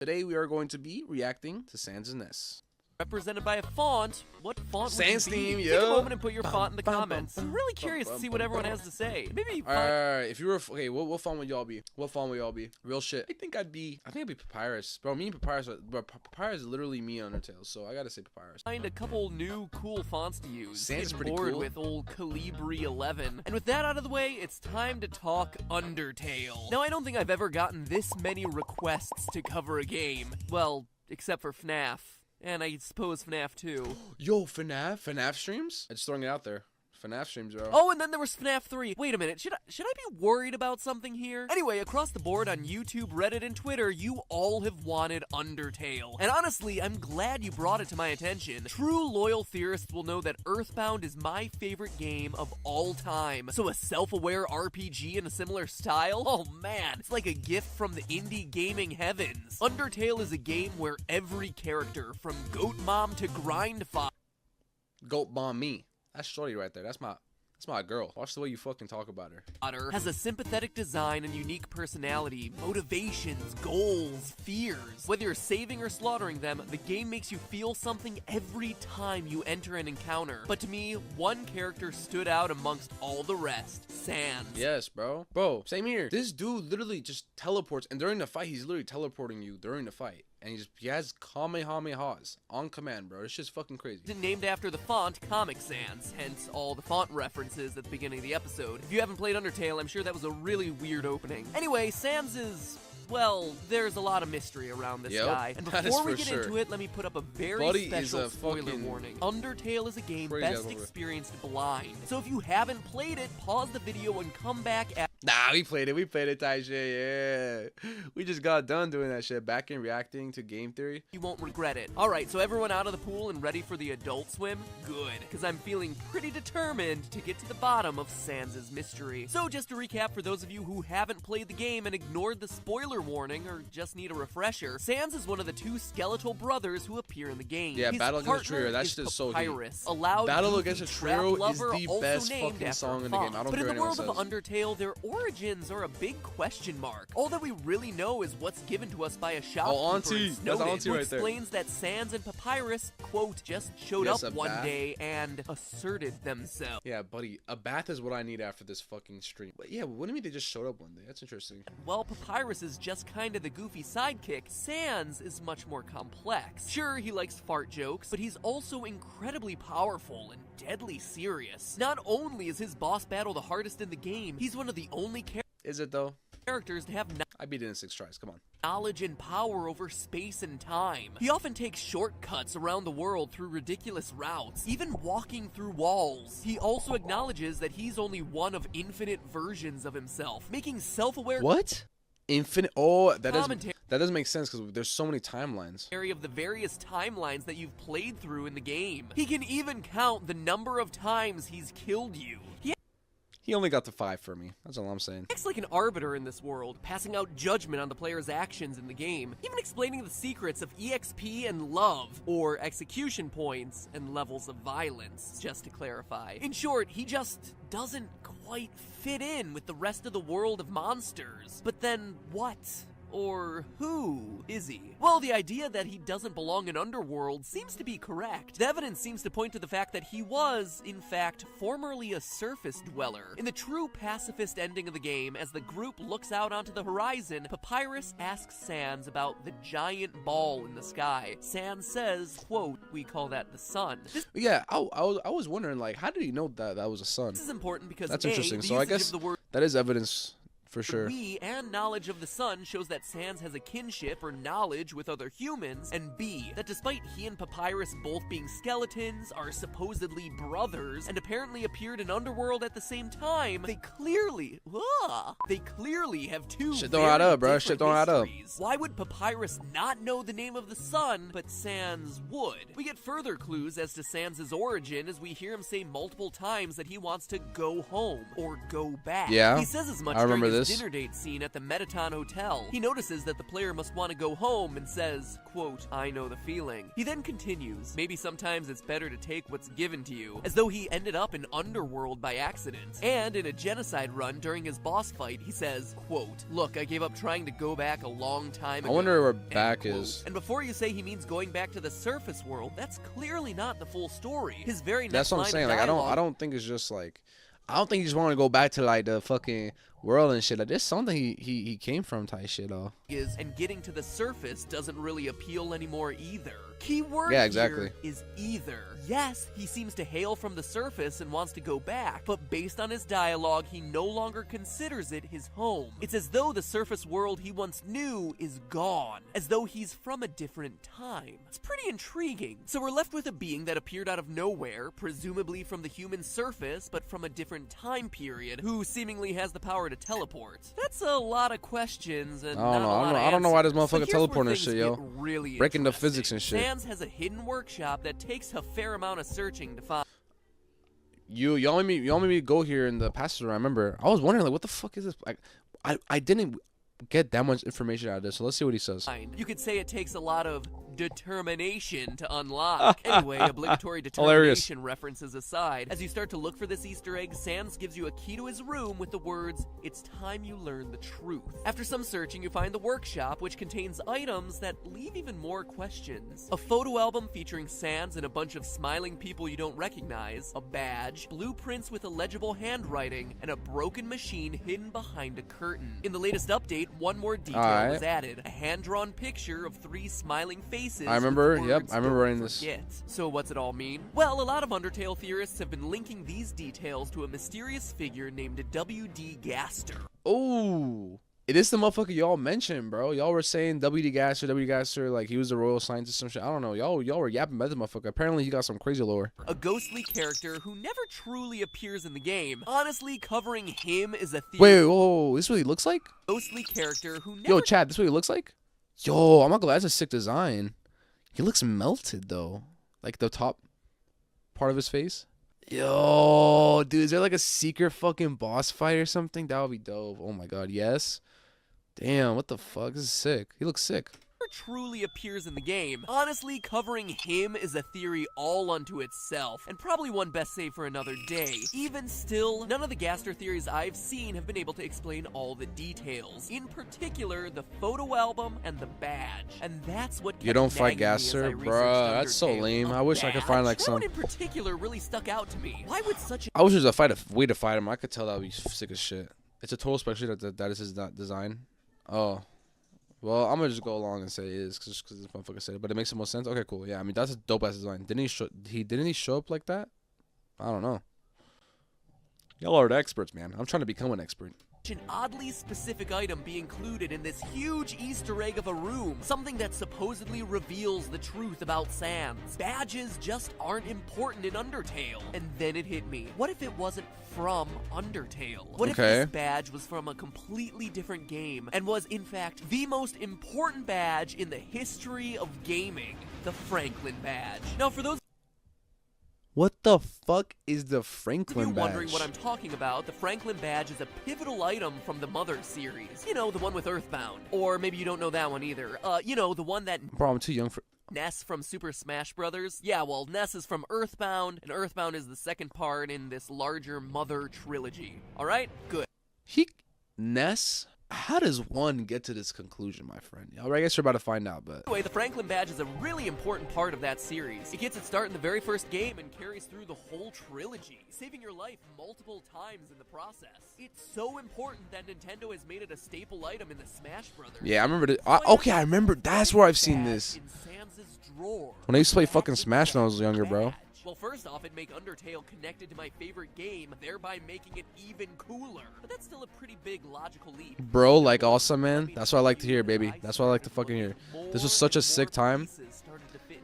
Today we are going to be reacting to SANS and NESS. Represented by a font. What font SANS would you be? theme, Take a yo. moment and put your font in the comments. I'm really curious to see what everyone has to say. Maybe Alright, if you were what font would y'all be? What font would y'all be? Real shit. I think I'd be Papyrus. Bro, me and Papyrus, bro, Papyrus is literally me on Undertale, so I gotta say Papyrus. find a couple new cool fonts to use. SANS is pretty bored cool. with old Calibri 11. And with that out of the way, it's time to talk Undertale. Now, I don't think I've ever gotten this many requests to cover a game. Well, except for FNAF. And I suppose FNAF 2. Yo, FNAF streams? I'm just throwing it out there. FNAF streams, bro. Oh, and then there was FNAF 3. Wait a minute, should I be worried about something here? Anyway, across the board on YouTube, Reddit, and Twitter, you all have wanted Undertale. And honestly, I'm glad you brought it to my attention. True loyal theorists will know that Earthbound is my favorite game of all time. So a self-aware RPG in a similar style? Oh man, it's like a gift from the indie gaming heavens. Undertale is a game where every character, from Goat Mom to Grind Fodder, Goat bomb me. That's Shorty right there. That's my girl. Watch the way you fucking talk about her. Has a sympathetic design and unique personality, motivations, goals, fears. Whether you're saving or slaughtering them, the game makes you feel something every time you enter an encounter. But to me, one character stood out amongst all the rest. SANS. Yes, bro. Bro, same here. This dude literally just teleports, and during the fight, he's literally teleporting you during the fight. And he has Kamehamehas on command, bro. It's just fucking crazy. Named after the font Comic Sans, hence all the font references at the beginning of the episode. If you haven't played Undertale, I'm sure that was a really weird opening. Anyway, SANS is... well, there's a lot of mystery around this guy. And before we get into it, let me put up a very special spoiler warning. Undertale is a game best experienced blind. So if you haven't played it, pause the video and come back at... Nah, we played it type shit, yeah. We just got done doing that shit, back in reacting to game theory. You won't regret it. Alright, so everyone out of the pool and ready for the adult swim? Good, because I'm feeling pretty determined to get to the bottom of SANS' mystery. So just to recap for those of you who haven't played the game and ignored the spoiler warning or just need a refresher, SANS is one of the two skeletal brothers who appear in the game. Yeah, His Battle Against a Trio, that is shit is so Papyrus, deep. Battle Against a Trio is the best fucking song in the game. I don't care what anyone says. But in the world of Undertale, their origins are a big question mark. All that we really know is what's given to us by a shopkeeper in Snowden, who explains that SANS and Papyrus, quote, just showed up one day and asserted themselves. Yeah, buddy, a bath is what I need after this fucking stream. But yeah, what do you mean they just showed up one day? That's interesting. While Papyrus is just kind of the goofy sidekick, SANS is much more complex. Sure, he likes fart jokes, but he's also incredibly powerful and deadly serious. Not only is his boss battle the hardest in the game, he's one of the only Is it though? characters to have I beat it in 6 tries, come on. knowledge and power over space and time. He often takes shortcuts around the world through ridiculous routes, even walking through walls. He also acknowledges that he's only one of infinite versions of himself, making self-aware What? Infinite? Oh, that doesn't make sense because there's so many timelines. of the various timelines that you've played through in the game. He can even count the number of times he's killed you. He only got to 5 for me. That's all I'm saying. Acts like an arbiter in this world, passing out judgment on the player's actions in the game, even explaining the secrets of EXP and love, or execution points and levels of violence, just to clarify. In short, he just doesn't quite fit in with the rest of the world of monsters. But then what? Or who is he? Well, the idea that he doesn't belong in Underworld seems to be correct. The evidence seems to point to the fact that he was, in fact, formerly a surface dweller. In the true pacifist ending of the game, as the group looks out onto the horizon, Papyrus asks SANS about the giant ball in the sky. SANS says, quote, "We call that the sun." Yeah, I was wondering, like, how did he know that that was a sun? This is important because that's A, interesting. the So I usage guess of the word that is evidence. For sure. B, and knowledge of the sun shows that SANS has a kinship or knowledge with other humans, and B, that despite he and Papyrus both being skeletons, are supposedly brothers, and apparently appeared in Underworld at the same time, they clearly have two Shit don't add up, bro. Shit don't add up. Why would Papyrus not know the name of the sun, but SANS would? We get further clues as to SANS' origin as we hear him say multiple times that he wants to go home, or go back. Yeah, he says as much I remember during his this. dinner date scene at the Metaton Hotel. He notices that the player must want to go home and says, quote, "I know the feeling." He then continues, "Maybe sometimes it's better to take what's given to you," as though he ended up in Underworld by accident. And in a genocide run during his boss fight, he says, quote, "Look, I gave up trying to go back a long time ago." I wonder where end back quote. is. And before you say he means going back to the surface world, that's clearly not the full story. His very next That's what I'm line saying. of Like, I dialogue don't think it's just like, I don't think you just want to go back to like the fucking world and shit. Like, there's something he came from type shit, though. is, and getting to the surface doesn't really appeal anymore either. Keyword Yeah, exactly. here is either. Yes, he seems to hail from the surface and wants to go back, but based on his dialogue, he no longer considers it his home. It's as though the surface world he once knew is gone, as though he's from a different time. It's pretty intriguing. So we're left with a being that appeared out of nowhere, presumably from the human surface, but from a different time period, who seemingly has the power to teleport. That's a lot of questions and I don't know why this motherfucker But here's where teleporting things shit, get yo. really Breaking the interesting. physics and shit. SANS has a hidden workshop that takes a fair amount of searching to find. You want me to go here in the passage. I remember I was wondering like, what the fuck is this? Like, I didn't get that much information out of this. So let's see what he says. You could say it takes a lot of determination to unlock. Anyway, obligatory Hilarious. determination references aside, as you start to look for this Easter egg, SANS gives you a key to his room with the words, "It's time you learn the truth." After some searching, you find the workshop, which contains items that leave even more questions. A photo album featuring SANS and a bunch of smiling people you don't recognize, a badge, blueprints with illegible handwriting, and a broken machine hidden behind a curtain. In the latest update, one more detail was added, a hand-drawn picture of 3 smiling faces. I remember, with the yep, words, I remember "Don't writing this." forget." So what's it all mean? Well, a lot of Undertale theorists have been linking these details to a mysterious figure named W.D. Gaster. Oh, it is the motherfucker y'all mentioned, bro. Y'all were saying W.D. Gaster, like he was a royal scientist, some shit. I don't know. Y'all were yapping about this motherfucker. Apparently, he got some crazy lore. A ghostly character who never truly appears in the game. Honestly, covering him is a theory. Wait, whoa, this is what he looks like? Ghostly character who never. Yo, Chad, this is what he looks like? Yo, I'm not gonna lie, that's a sick design. He looks melted though, like the top part of his face. Yo, dude, is there like a secret fucking boss fight or something? That would be dope. Oh my god, yes. Damn, what the fuck? This is sick. He looks sick. Truly appears in the game. Honestly, covering him is a theory all unto itself, and probably one best saved for another day. Even still, none of the Gaster theories I've seen have been able to explain all the details. In particular, the photo album and the badge. And that's what kept You don't fight nagging me as Gaster? I researched Bruh, that's so Undertale. lame. A I wish I could find, like, badge? some- That one in particular really stuck out to me. Why would such a I wish there was a way to fight him. I could tell that would be sick as shit. It's a total spectrum that is his design. Oh. Well, I'm gonna just go along and say it is, because this motherfucker said it, but it makes the most sense. Okay, cool. Yeah, I mean that's a dope ass design. Didn't he show up like that? I don't know. Y'all are the experts, man. I'm trying to become an expert. an oddly specific item be included in this huge Easter egg of a room, something that supposedly reveals the truth about SANS. Badges just aren't important in Undertale. And then it hit me. What if it wasn't from Undertale? What if this badge was from a completely different game and was, in fact, the most important badge in the history of gaming? The Franklin badge. Now, for those What the fuck is the Franklin If you're wondering badge? what I'm talking about, the Franklin badge is a pivotal item from the Mother series. You know, the one with Earthbound. Or maybe you don't know that one either. You know, the one that Bro, I'm too young for... NESS from Super Smash Brothers. Yeah, well, NESS is from Earthbound, and Earthbound is the second part in this larger Mother trilogy. Alright? Good. NESS? How does one get to this conclusion, my friend? I guess you're about to find out, but... Anyway, the Franklin badge is a really important part of that series. It gets its start in the very first game and carries through the whole trilogy, saving your life multiple times in the process. It's so important that Nintendo has made it a staple item in the Smash Brothers. Yeah, I remember this. Okay, I remember. That's where I've seen this. In Sans's drawer. When I used to play fucking Smash when I was younger, bro. Well, first off, it'd make Undertale connected to my favorite game, thereby making it even cooler. But that's still a pretty big logical leap. Bro, like awesome, man. That's what I like to hear, baby. That's what I like to fucking hear. This was such a sick time.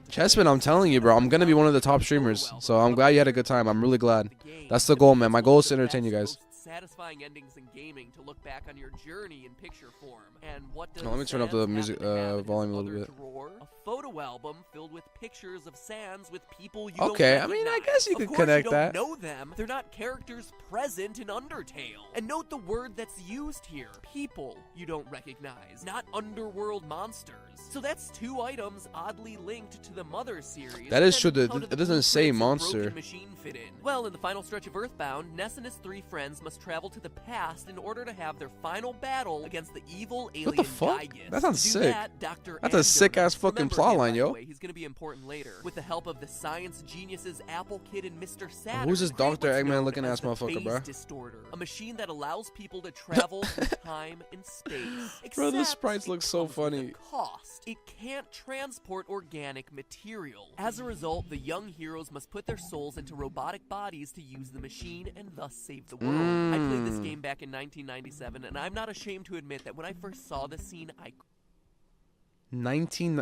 Chessman, I'm telling you, bro. I'm going to be one of the top streamers. So I'm glad you had a good time. I'm really glad. That's the goal, man. My goal is to entertain you guys. Satisfying endings in gaming to look back on your journey in picture form. And what does let me turn up the music volume a little bit. Drawer? A photo album filled with pictures of SANS with people you Okay, don't I mean, I recognize. guess you Of could course connect you that. don't know them. They're not characters present in Undertale. And note the word that's used here. People you don't recognize, not underworld monsters. So that's 2 items oddly linked to the Mother series. That is Then true, how dude. do It the doesn't say blueprints and monster. broken machine fit in? Well, in the final stretch of Earthbound, Ness and his 3 friends must travel to the past in order to have their final battle against the evil alien What the fuck? Gygus. That sounds To do sick. that, Dr. That's a sick-ass Andonuts, fucking remember plot him, line, by the yo. way, he's gonna be important later. With the help of the science geniuses Apple Kid and Mr. Saturn, Who's this create Dr. what's Eggman known looking as ass the motherfucker, phase bro? distorter, a machine that allows people to travel through time and space. Bro, the Except sprites it look so comes with a funny. cost. It can't transport organic material. As a result, the young heroes must put their souls into robotic bodies to use the machine and thus save the world. I played this game back in 1997, and I'm not ashamed to admit that when I first saw this scene,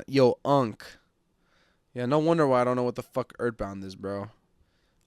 Yo, Unk. Yeah, no wonder why I don't know what the fuck Earthbound is, bro.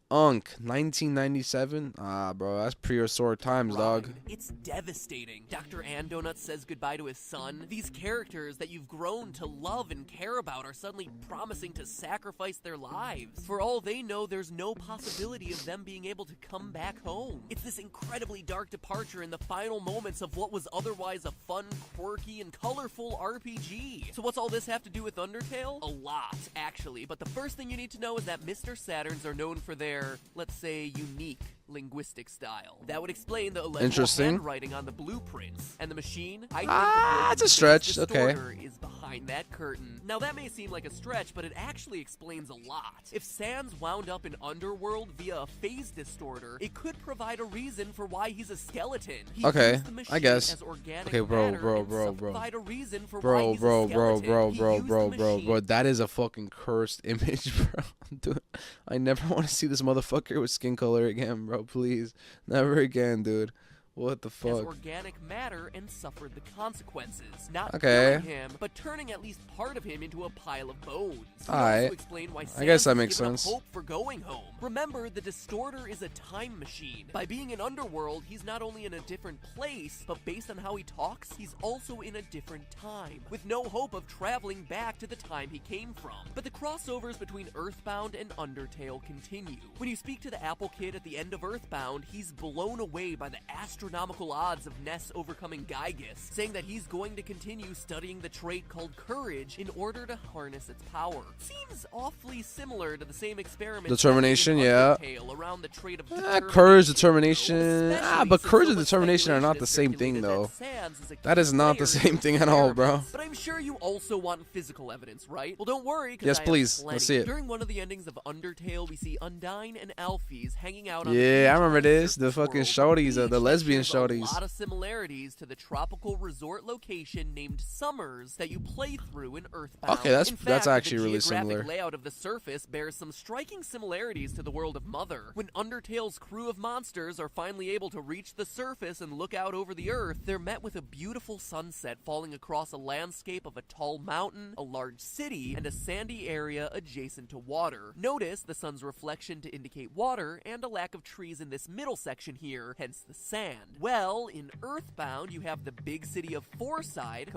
Unk, 1997? Ah, bro, that's prehistoric times, dog. cried. It's devastating. Dr. Andonuts says goodbye to his son. These characters that you've grown to love and care about are suddenly promising to sacrifice their lives. For all they know, there's no possibility of them being able to come back home. It's this incredibly dark departure in the final moments of what was otherwise a fun, quirky, and colorful RPG. So what's all this have to do with Undertale? A lot, actually. But the first thing you need to know is that Mr. Saturns are known for their, let's say, unique linguistic style. That would explain the illegible Interesting. handwriting on the blueprints. And the machine, I think Ah, the it's a phase stretch, okay. distorter is behind that curtain. Now that may seem like a stretch, but it actually explains a lot. If SANS wound up in Underworld via a phase distorter, it could provide a reason for why he's a skeleton. He Okay, used the machine I guess. as organic Okay, bro, matter bro, and bro, so bro. provide a reason for why Bro, he's bro, a bro, skeleton. bro, He bro, used bro, the bro, machine. bro. That is a fucking cursed image, bro. Dude, I never want to see this motherfucker with skin color again, bro. Please. Never again, dude. What the As fuck? organic matter and suffered the consequences. Not Okay. killing him, but turning at least part of him into a pile of bones. It Alright. also explain why I guess Sans that is makes given up sense. hope for going home. Remember, the Distorter is a time machine. By being in Underworld, he's not only in a different place, but based on how he talks, he's also in a different time, with no hope of traveling back to the time he came from. But the crossovers between Earthbound and Undertale continue. When you speak to the Apple Kid at the end of Earthbound, he's blown away by the astronomical odds of NESS overcoming Gygus, saying that he's going to continue studying the trait called courage in order to harness its power. Seems awfully similar to the same experiment Determination, yeah. around the trait of Courage, determination. Especially But since courage so and much determination are not speculation the has same thing, circulated though. that Sans is a That is key not the player in same these thing at all, bro. experiments. But I'm sure you also want physical evidence, right? Well, don't worry, 'cause Yes, I have please. plenty. Let's see it. During one of the endings of Undertale, we see Undyne and Alphys hanging out on Yeah, the beach I remember of this. The surface fucking world, shorties, a the beach lesbian that shares shorties. A lot of similarities to the tropical resort location named Summers that you play through in Earthbound. Okay, that's In fact, actually the really geographic similar. layout of the surface bears some striking similarities to the world of Mother. When Undertale's crew of monsters are finally able to reach the surface and look out over the earth, they're met with a beautiful sunset falling across a landscape of a tall mountain, a large city, and a sandy area adjacent to water. Notice the sun's reflection to indicate water and a lack of trees in this middle section here, hence the sand. Well, in Earthbound, you have the big city of Fourside,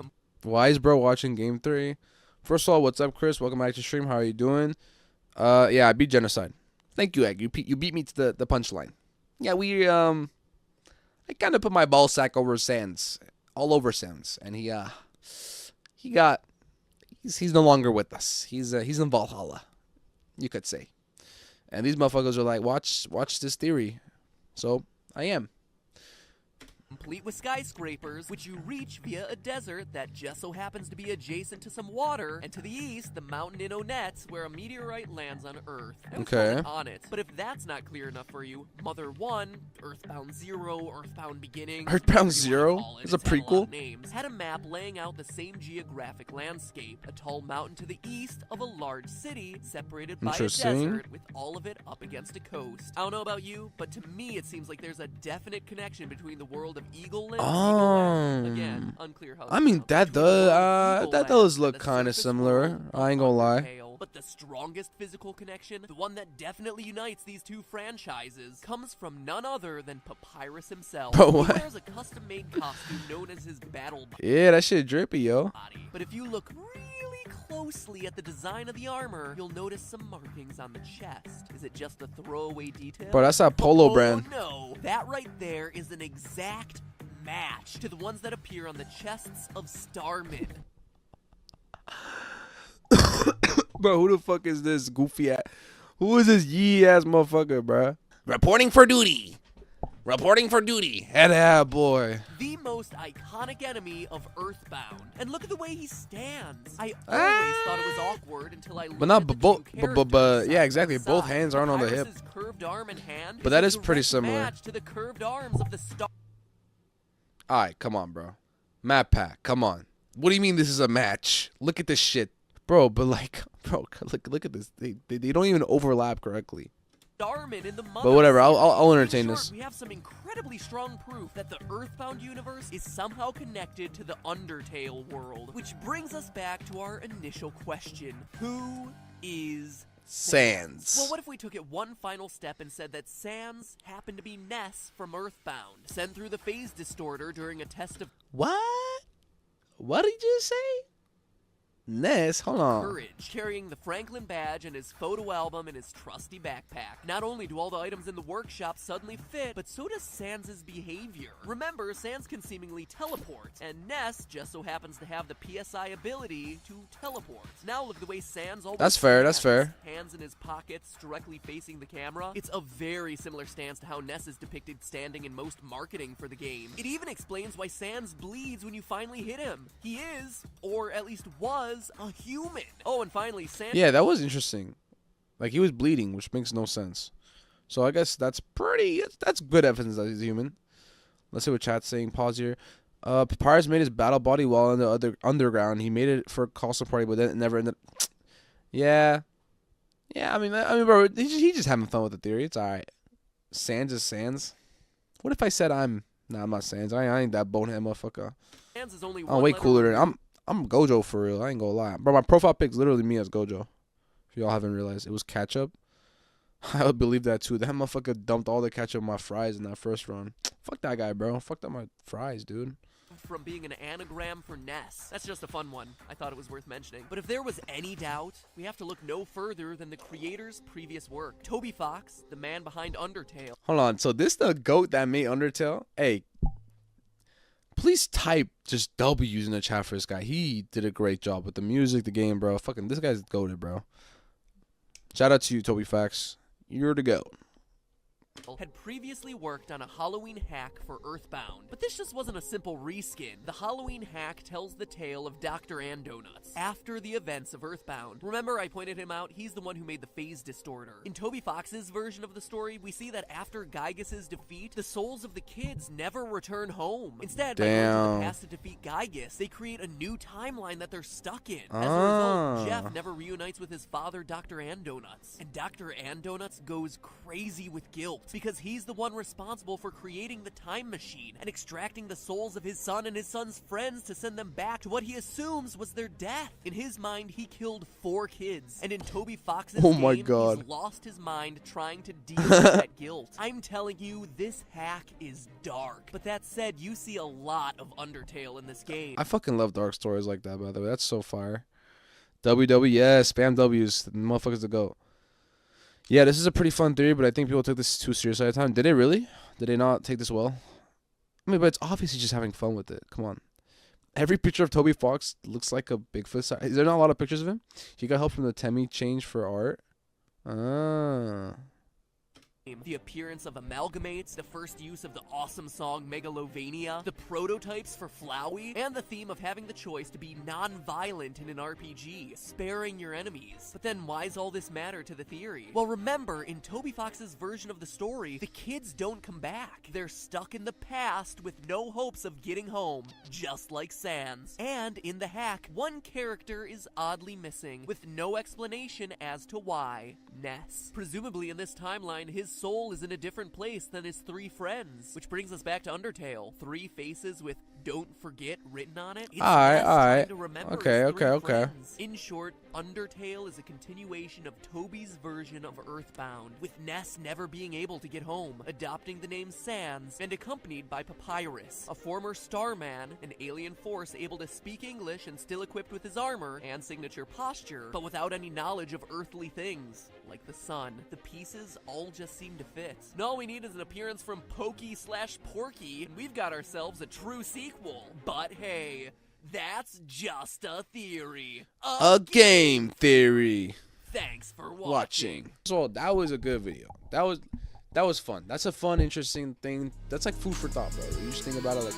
Wise bro watching game 3. First of all, what's up, Chris? Welcome back to stream. How are you doing? Yeah, I beat Genocide. Thank you, Egg. You beat me to the punchline. Yeah, I kind of put my ball sack over SANS, all over SANS, and he's no longer with us. He's in Valhalla, you could say. And these motherfuckers are like, watch this theory. So I am. complete with skyscrapers, which you reach via a desert that just so happens to be adjacent to some water, and to the east, the mountain in Onetz, where a meteorite lands on Earth. I was Okay. on it, but if that's not clear enough for you, Mother 1, Earthbound 0, Earthbound Beginning, Earthbound whatever you wanna 0? call it, It's a had lot of prequel? names, had a map laying out the same geographic landscape, a tall mountain to the east of a large city separated by a Interesting. desert with all of it up against a coast. I don't know about you, but to me it seems like there's a definite connection between the world of Eagle Limb. Again, unclear how. I mean, sounds, that between the world of does Eagle that Land does and look the kind of surface similar. world of I ain't gonna lie. Undertale. But the strongest physical connection, the one that definitely unites these two franchises, comes from none other than Papyrus himself. Bro, what? He wears a custom-made costume known as his battle Yeah, that shit drippy, yo. body. But if you look really closely closely at the design of the armor, you'll notice some markings on the chest. Is it just a throwaway detail? Bro, that's that Polo brand. No, that right there is an exact match to the ones that appear on the chests of Starmen. Bro, who the fuck is this goofy ass? Who is this yee ass motherfucker, bro? Reporting for duty. Reporting for duty. Head boy. The most iconic enemy of Earthbound. And look at the way he stands. I always thought it was awkward until I looked at the but yeah, exactly. Both hands aren't on the hip. Curved arm and hand but that is pretty similar. Match to the curved arms of the Star. All right, come on, bro. MatPat, come on. What do you mean this is a match? Look at this shit. Bro, but like, bro, look at this. They don't even overlap correctly. In the but whatever, I'll entertain this. We have some incredibly strong proof that the Earthbound universe is somehow connected to the Undertale world, which brings us back to our initial question: who is SANS? Well, what if we took it one final step and said that SANS happened to be NESS from Earthbound, sent through the phase distorter during a test of what? What did you say? NESS, hold on. Courage, carrying the Franklin badge and his photo album in his trusty backpack. Not only do all the items in the workshop suddenly fit, but so does Sans' behavior. Remember, Sans can seemingly teleport, and NESS just so happens to have the PSI ability to teleport. Now look at the way Sans always That's fair. Hands in his pockets, directly facing the camera. It's a very similar stance to how NESS is depicted standing in most marketing for the game. It even explains why Sans bleeds when you finally hit him. He is, or at least was, a human. Oh, and finally, Sans. Yeah, that was interesting. Like, he was bleeding, which makes no sense. So I guess that's good evidence that he's a human. Let's see what chat's saying. Pause here. Papyrus made his battle body while in the other underground. He made it for a custom party, but then it never ended. Yeah. I mean, bro, he's just having fun with the theory. It's all right. Sans is Sans. What if I said I'm not Sans. I ain't that bonehead motherfucker. Sans is only I'm way cooler than I'm Gojo for real. I ain't gonna lie. Bro, my profile pic's literally me as Gojo. If y'all haven't realized. It was ketchup. I would believe that too. That motherfucker dumped all the ketchup on my fries in that first run. Fuck that guy, bro. Fucked up my fries, dude. From being an anagram for NESS. That's just a fun one. I thought it was worth mentioning. But if there was any doubt, we have to look no further than the creator's previous work. Toby Fox, the man behind Undertale. Hold on. So this the GOAT that made Undertale? Hey. Please type just W's in the chat for this guy. He did a great job with the music, the game, bro. Fucking this guy's goated, bro. Shout out to you, Toby Fox. You're the GOAT. Had previously worked on a Halloween hack for Earthbound, but this just wasn't a simple reskin. The Halloween hack tells the tale of Dr. Andonuts after the events of Earthbound. Remember, I pointed him out? He's the one who made the phase distorter. In Toby Fox's version of the story, we see that after Gygas's defeat, the souls of the kids never return home. Instead, by going to the past to defeat Gygas, they create a new timeline that they're stuck in. As a result, Jeff never reunites with his father, Dr. Andonuts, and Dr. Andonuts goes crazy with guilt because he's the one responsible for creating the time machine and extracting the souls of his son and his son's friends to send them back to what he assumes was their death. In his mind, he killed 4 kids, and in Toby Fox's game, he's lost his mind trying to deal with that guilt. I'm telling you, this hack is dark. But that said, you see a lot of Undertale in this game. I fucking love dark stories like that, by the way. That's so fire. yeah, spam W's. The motherfuckers to go. Yeah, this is a pretty fun theory, but I think people took this too seriously at the time. Did they really? Did they not take this well? I mean, but it's obviously just having fun with it. Come on. Every picture of Toby Fox looks like a Bigfoot size. Is there not a lot of pictures of him? He got help from the Temmie change for art. The appearance of Amalgamates, the first use of the awesome song Megalovania, the prototypes for Flowey, and the theme of having the choice to be non-violent in an RPG, sparing your enemies. But then why's all this matter to the theory? Well, remember, in Toby Fox's version of the story, the kids don't come back. They're stuck in the past with no hopes of getting home, just like Sans. And in the hack, one character is oddly missing, with no explanation as to why. NESS. Presumably in this timeline, his soul is in a different place than his 3 friends, which brings us back to Undertale. 3 faces with "Don't forget" written on it, it's Alright, NESS alright. trying to remember Okay, his three okay. friends. In short, Undertale is a continuation of Toby's version of Earthbound, with Ness never being able to get home, adopting the name SANS, and accompanied by Papyrus, a former Starman, an alien force able to speak English and still equipped with his armor and signature posture, but without any knowledge of earthly things, like the sun. The pieces all just seem to fit. And all we need is an appearance from Pokey/Porky, and we've got ourselves a true sequel. But hey, that's just a theory. A game theory. Thanks for watching. So that was a good video. That was fun. That's a fun, interesting thing. That's like food for thought, bro. You just think about it like